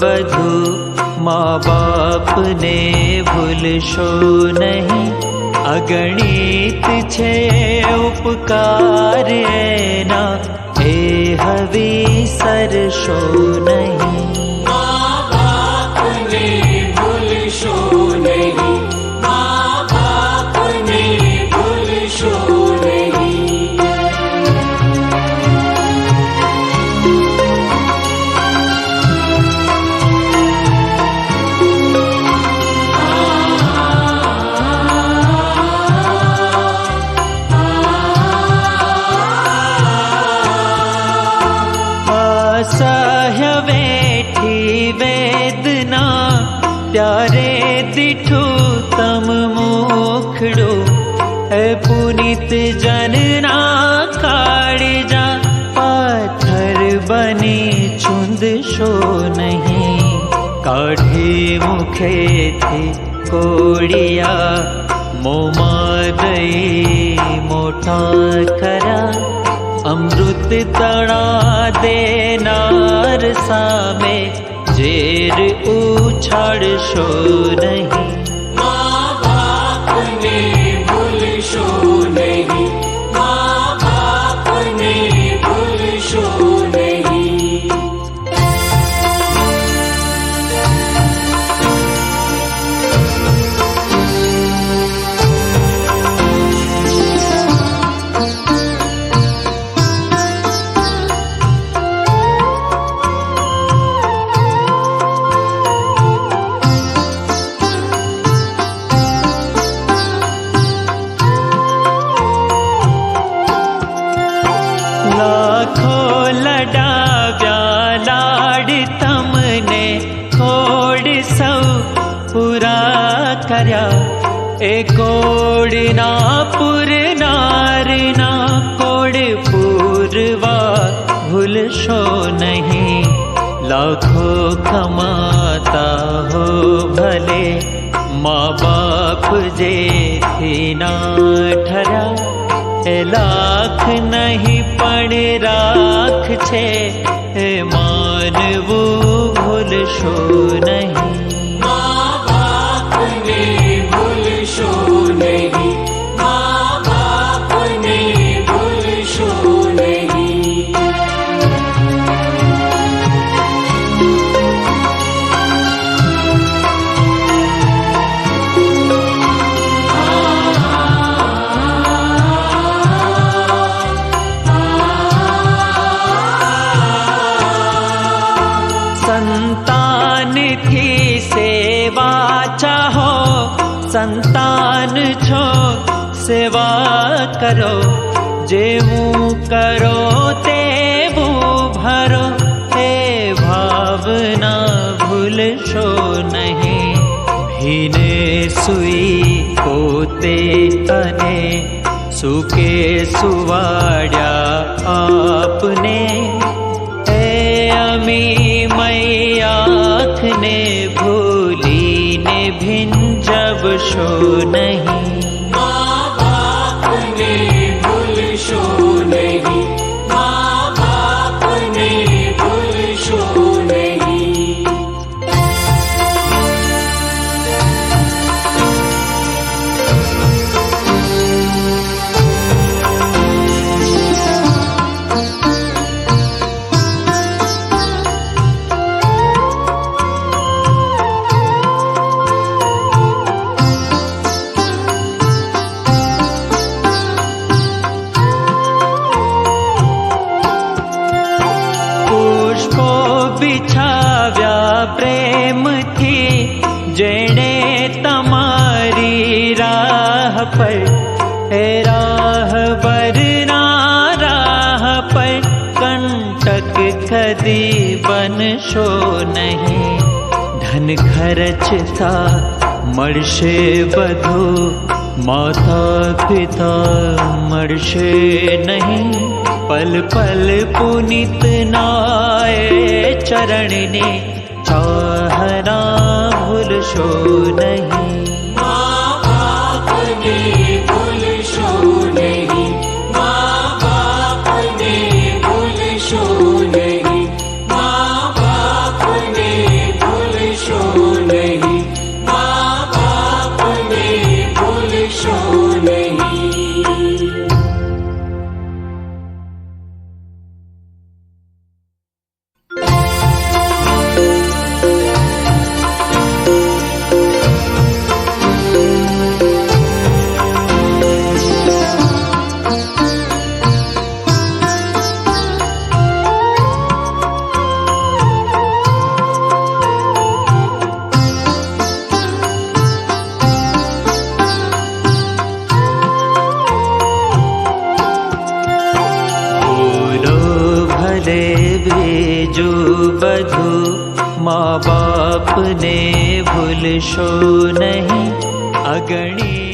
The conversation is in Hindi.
बधु माँ बाप ने भूलशो नहीं। अगणित छे उपकार एना ए हवी सरशो नहीं। माँ बाप ने भूलशो नहीं, माँ बाप ने भूलशो नहीं। असह्य वेठी वेदना त्यारे दिठू तम मुखड़ो। ए पुनित जनना काळजा पाथर बनी चुंदशो नहीं। काढ़ी मुखे थी कोड़िया मोमा दई मोटा करा। अमृत तड़ा देनार सामे जेर उछाड़शो नहीं। माँ बाप ने भूलशो नहीं, माँ बाप ने भूलशो नहीं। लाखों लडाव्या लाड तमने कोड सौ पूरा कर्या। ए कोडना पुरनारना कोड पूरवा भूलशो नहीं। लाखों कमाता हो भले माँ बाप जे थी ना ठरा। ए लाख नहीं पण राख छे ए मानवू भूलशो नहीं। माँ बाप ने भूलशो नहीं, माँ बाप ने भूलशो नहीं। संतान की सेवा चाहो, संतान छो सेवा करो। जेवू करो तेवू भरो, हे भावना भूलशो नहीं। भीने सुई पोते अने सुके सुवाड्या आपने। अमी मई आँख ने भूली ने भिंजवशो नहीं। माँ बाप ने भूलशो नहीं, माँ बाप ने भूलशो नहीं। बिछाव्या प्रेम थी जेने तमारी राह पर। ए राह बरना राह पर कंटक कदी बनशो नहीं। धन खर्चता मळशे बधु माता पिता मळशे नहीं। पल पल पुनित नाए चरण ने चाहना भूलशो नहीं। माँ बाप ने भूलशो नहीं, माँ बाप ने भूलशो नहीं, माँ बाप ने तेजु बधु माँ बाप ने भूलशो नहीं, अगणित